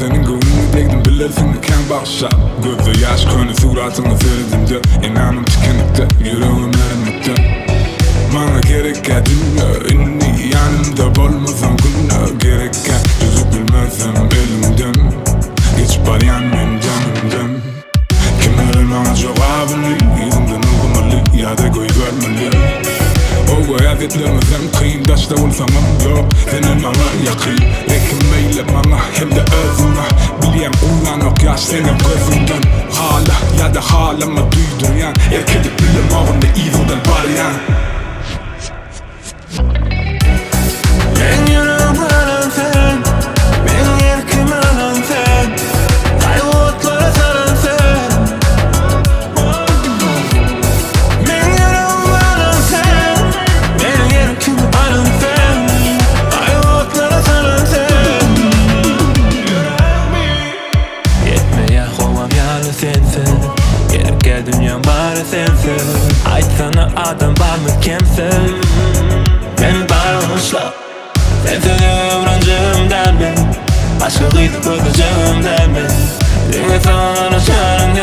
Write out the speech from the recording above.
Senin gönlünü değdim bilirsin iken bağışla. Gözü yaş könü suratını seyredimde İnanım tükenlikte, yüreğim erinlikte. Bana gereken dünya inni yanımda olmasam günah gereken. Yüzü bilmezsem elimden geç baryan men canımdan. Kimlerin bana cevabını yüzümden okumalı ya da göy görmeli. O hayatlarımızdan kıyım taşta olsamam yok. Senin bana yakın lekin meyle bana hem de özüne. Biliyem uyanık yaş senin gözünden. Hala ya da hala mı duyduyan erkedik bilim ağında iyidodan barayan. Ben yüreğim aran sen, ben yerkim aran sen, kayboltlara saran sen. Ben yüreğim aran sen, ben yerkim aran sen, kayboltlara saran sen. Yetmeye kovam yarı sensin, gerek dünyam bari sensin. Aytsana adam var mı kimsin? Beni bağışla. Sensiz ömrüncümden ben başka kıyıp bakacağımdan ben. Dinle sana çağırın